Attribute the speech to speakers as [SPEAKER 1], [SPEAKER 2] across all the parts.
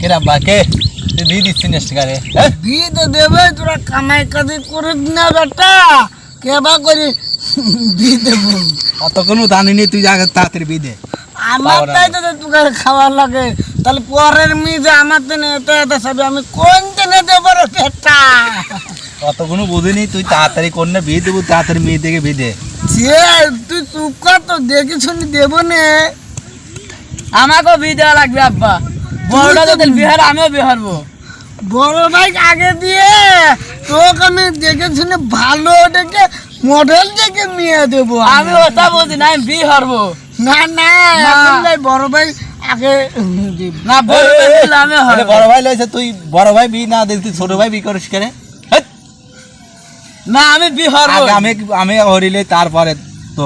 [SPEAKER 1] কেরা বাকে তুই বি দিছিস করে
[SPEAKER 2] বি তো দেবে তোরা কামাই কাজে করে না বেটা কেবা করে বি দেব
[SPEAKER 1] অত কোনো দানি নেই তুই আগে তাড়াতাড়ি বি দে
[SPEAKER 2] আমার তাই তো তোকে খাওয়ার লাগে তাহলে পরের মেয়ে আমার তো নেতে এত সবে আমি কোন দিনে দেবো রে বেটা
[SPEAKER 1] অত কোনো বুঝিনি তুই তাড়াতাড়ি কোন না বি দেবো তাড়াতাড়ি মেয়ে থেকে বি দে
[SPEAKER 2] যে তুই চুপ কর তো দেখি শুনি দেবো নে
[SPEAKER 3] আমাকেও বি দেওয়া লাগবে আব্বা বড়টা যদি বিহার আমিও বিহারবো
[SPEAKER 2] বড় ভাই আগে দিয়ে তোকে আমি দেখে শুনে ভালো দেখে মডেল দেখে নিয়ে দেবো
[SPEAKER 3] আমি ওটা বলছি না আমি বি হারবো
[SPEAKER 2] না না এখন ভাই বড় ভাই আগে
[SPEAKER 3] না বড় দিলে আমি হারবো
[SPEAKER 1] বড় ভাই লইছে তুই বড় ভাই বি না দিস তুই ছোট ভাই বি করিস করে
[SPEAKER 3] না আমি বি হারবো
[SPEAKER 1] আমি আমি হরিলে তারপরে তো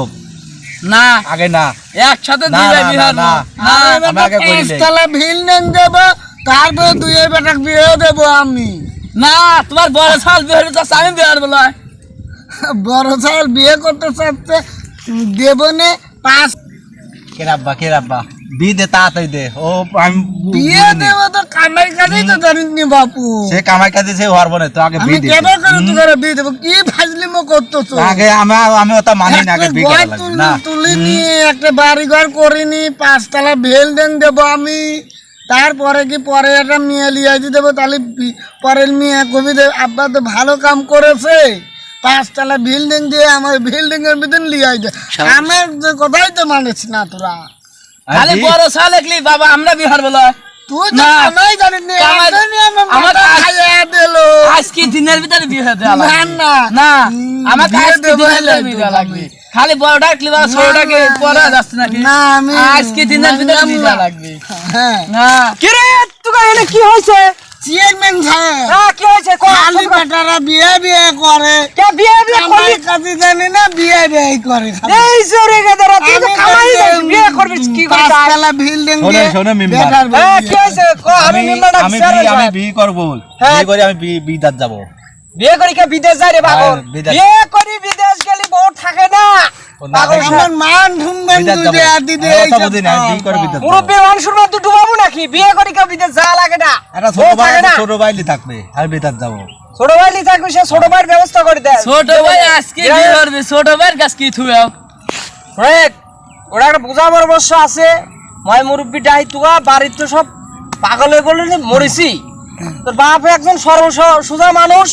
[SPEAKER 3] না
[SPEAKER 1] আগে না
[SPEAKER 3] একসাথে
[SPEAKER 1] না,
[SPEAKER 3] দুইটা
[SPEAKER 1] না,
[SPEAKER 3] বি
[SPEAKER 1] না,
[SPEAKER 3] হারবো
[SPEAKER 1] না।
[SPEAKER 3] না
[SPEAKER 1] আমাকে করিলে।
[SPEAKER 2] তাহলে ভিল নেন দেবো তারপরে দুই বেটা বিয়ে দেবো আমি
[SPEAKER 3] না তোমার বড় সাল বি হারবো তো আমি বি হারবো লয়
[SPEAKER 2] বড় সাল বিয়ে করতে চাচ্ছে দেবো নে 5
[SPEAKER 1] কে রাব্বা বি দে তাড়াতাড়ি দে ও আমি
[SPEAKER 2] বিয়ে দেবো তো কামাই কাজেই তো জানিস নি বাপু
[SPEAKER 1] সে কামাই কাজে সে হরবো না তো আগে বি
[SPEAKER 2] আমি
[SPEAKER 1] দে
[SPEAKER 2] কেন করে তোকে বিয়ে দেবো কি ফাজলিমো করতেছো
[SPEAKER 1] আগে আমি ওটা মানি না আগে বি করা লাগবে না
[SPEAKER 2] তুলে নিয়ে একটা বাড়ি ঘর করিনি 5 তলা বিল্ডিং দেবো আমি তারপরে কি পরে একটা মেয়ে লিয়ে দেবো তাহলে পরের মেয়ে কবি আব্বা তো ভালো কাম করেছে 5 তলা বিল্ডিং দিয়ে আমার বিল্ডিং এর ভিতরে লিয়ে দে আমার কথাই তো মানিস না তোরা
[SPEAKER 3] খালি বড় সাল একলি বাবা আমরা বি হারবো লয়
[SPEAKER 2] তুই তো
[SPEAKER 3] না।
[SPEAKER 2] কামাই জানিস নি
[SPEAKER 3] কামাই-
[SPEAKER 2] একদমই আমার
[SPEAKER 3] আমার
[SPEAKER 2] মাথা
[SPEAKER 3] আজ-
[SPEAKER 2] খাইয়া দিলো
[SPEAKER 3] আজকে দিনের ভিতরে বিয়ে হতে
[SPEAKER 2] না না
[SPEAKER 3] না আমার
[SPEAKER 2] বিয়ে
[SPEAKER 3] আজকে
[SPEAKER 2] দেবো
[SPEAKER 3] দিনের
[SPEAKER 2] হলে
[SPEAKER 3] ভিতরে বিয়ে
[SPEAKER 2] দেবো
[SPEAKER 3] লাগবে
[SPEAKER 2] আমি।
[SPEAKER 3] খালি বড়টা একলি বা ছোটটাকে
[SPEAKER 2] না,
[SPEAKER 3] পড়া যাচ্ছে নাকি
[SPEAKER 2] না আমি
[SPEAKER 3] আজকে দিনের ভিতরে
[SPEAKER 2] মানলাম
[SPEAKER 3] বিয়ে
[SPEAKER 2] না।
[SPEAKER 3] লাগবে
[SPEAKER 2] হ্যাঁ
[SPEAKER 3] না কি রে তোকে এনে কি হইছে
[SPEAKER 2] চেয়ারম্যান সাহেব
[SPEAKER 3] কি হইছে
[SPEAKER 2] খালি বেটারা বিয়ে বিয়ে করে
[SPEAKER 3] কে বিয়ে
[SPEAKER 2] কামাই কাজে জানি না বিয়ে বিয়ে করে খালি।
[SPEAKER 3] এই জোরে গেদরা তুই তো
[SPEAKER 2] আমি
[SPEAKER 3] কামাই
[SPEAKER 2] কাজে
[SPEAKER 3] যাস বিয়ে করবি কি করে
[SPEAKER 2] 5 তলা বিল্ডিং
[SPEAKER 1] শোনো,
[SPEAKER 2] দিয়ে
[SPEAKER 1] শোনো, মেম্বার।
[SPEAKER 2] বেটার
[SPEAKER 3] কি হইছে আমি মেম্বারটা
[SPEAKER 1] আমি বি করব
[SPEAKER 3] হ্যাঁ।
[SPEAKER 1] বি করে আমি বিদাত যাব
[SPEAKER 3] বিয়ে করি কে বিদেশ যায় রে পাগল
[SPEAKER 1] হ্যাঁ, বিদেশ।
[SPEAKER 3] বিয়ে করি বিদেশ গেলি বউ থাকে না পাগল
[SPEAKER 2] আমার মান ঢুমবেন
[SPEAKER 1] বিদাত
[SPEAKER 2] দুই
[SPEAKER 1] যাব
[SPEAKER 2] আদি
[SPEAKER 1] আমি ওটা বুঝি না বি করে বিদাত যাব
[SPEAKER 3] মুরব্বী মানুষের মধ্যে তুই ডুবাবো নাকি বিয়ে করি কে বিদেশ যা লাগে না
[SPEAKER 1] এটা
[SPEAKER 3] বউ থাকে না
[SPEAKER 1] ছোট ভাইলি থাকবে আর বিদাত যাব
[SPEAKER 3] ছোট ভাই লি থাকবে সে ছোট ভাইয়ের ব্যবস্থা করে দেয় ছোট ভাই আজকে বিয়ে করবে ছোট ভাইয়ের কাছে কি থুয়াও ওরা একটা বোঝা পরামর্শ আছে মই মুরব্বী ডাই তুয়া বাড়ির তো সব পাগল হয়ে বললে মরেছি তোর বাপ একজন সোজা মানুষ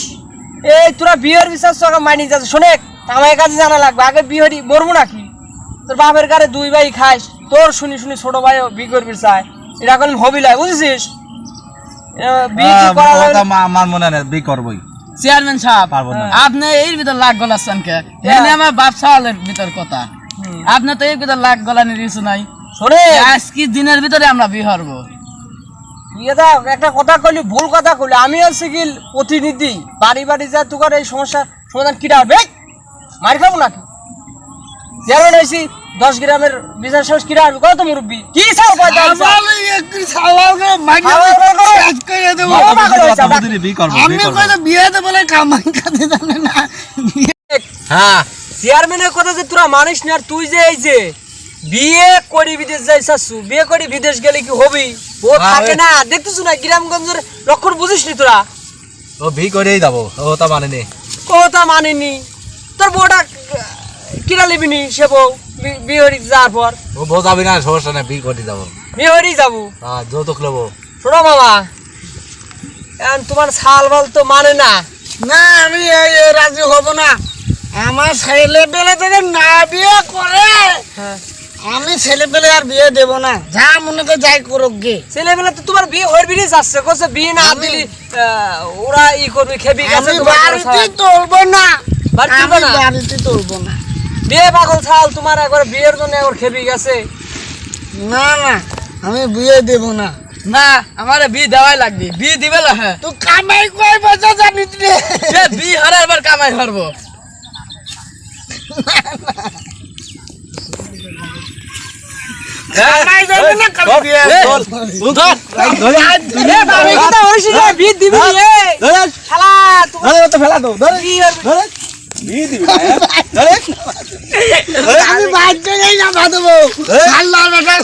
[SPEAKER 3] এই তোরা বিয়ের বিশ্বাস তোকে মাইনি যাচ্ছে শোনে কামাই কাজে জানা লাগবে আগে বিয়ে মরবো নাকি তোর বাপের কারে দুই ভাই খাইস তোর শুনি শুনি ছোট ভাই বিয়ে করবি চায় এটা এখন হবি লাই বুঝেছিস বিয়ে কি করা লাগে না?
[SPEAKER 1] আমার মনে নেই বি করবই
[SPEAKER 3] চেয়ারম্যান সাহেব
[SPEAKER 1] পারবো না।
[SPEAKER 3] আপনি এর ভিতর লাগ গলাচ্ছেন কে এনে আমার বাপ সালের ভিতর কথা আপনি তো এর ভিতর লাগ গলানি কিছু নাই শোনে আজকে দিনের ভিতরে আমরা বিয়ে হবো একটা কথা কইলি ভুল কথা কইলি আমি আছি কি প্রতিনিধি বাড়ি বাড়ি যা তোর এই সমস্যা সমাধান কিটা হবে মার খাবো নাকি চেয়ারম্যান হয়েছি 10 গ্রামের বিচার শেষ কিটা হবে কত মুরব্বী কি চাও কয়টা
[SPEAKER 2] আমার একটু সালাকে মাগি
[SPEAKER 3] খাওয়া দাওয়া করো।
[SPEAKER 2] কাজ করে দেব
[SPEAKER 3] বাবা পাগল হয়েছে,
[SPEAKER 1] কত দিনে বি করব
[SPEAKER 2] আমি কইতে বিয়ে দেব বলে কামাই কাজে জানে না
[SPEAKER 1] হ্যাঁ
[SPEAKER 3] চেয়ারম্যানের কথা যে তোরা মানিস না আর তুই যে এই যে বিয়ে করি বিদেশ যাইছাসু বিয়ে করি বিদেশ গেলে কি হবি ও থাকে না দেখতেছ না গ্রামগঞ্জের লক্ষণ বুঝিস নি তোরা
[SPEAKER 1] ও বি করেই যাব ও তা মানে নেই
[SPEAKER 3] কথা মানিনি তোর বউটা কিনা লিবিনি সে বউ বিয়ে হরি যাওয়ার পর
[SPEAKER 1] ও বোঝাবি না সমস্যা নেই বি করে যাব
[SPEAKER 3] বিয়ে হরি যাবো
[SPEAKER 1] হ্যাঁ যৌতুক নেবো
[SPEAKER 3] শোনো বাবা এখন তোমার ছাল বল তো মানে না
[SPEAKER 2] না আমি এই রাজি হব না আমার ছেলে পেলে যদি না বিয়ে করে
[SPEAKER 3] হ্যাঁ
[SPEAKER 2] আমি ছেলে পেলে আর বিয়ে দেব না যা মনে করে যাই করুক গে
[SPEAKER 3] ছেলেবেলা তো তোমার বিয়ে হরবিরই যাচ্ছে কোসে বিয়ে না দিলি ওরা ই করবি খেবি গেছে
[SPEAKER 2] আমি
[SPEAKER 3] তোমার
[SPEAKER 2] বাড়িতে তুলবো না
[SPEAKER 3] বাড়িতে
[SPEAKER 2] আমি
[SPEAKER 3] তুলবো না?
[SPEAKER 2] বাড়িতে তুলবো না
[SPEAKER 3] বিয়ে পাগল ছাল তোমার একবার বিয়ের জন্য একবার খেবি গেছে
[SPEAKER 2] না না আমি বিয়ে দেব না
[SPEAKER 3] না আমারে বিয়ে দেওয়াই লাগবে বিয়ে দিবে না হ্যাঁ
[SPEAKER 2] তুই কামাই কয় বছর জানিস রে
[SPEAKER 3] বিয়ে হারার বার কামাই করবো
[SPEAKER 2] কামাই যাবে না কামাই বিয়ে
[SPEAKER 3] বিয়ে দিবি শালা
[SPEAKER 1] ফেলা দাও
[SPEAKER 2] আমি বাচ্চা যাই না ভাববো আল্লাহ বেটা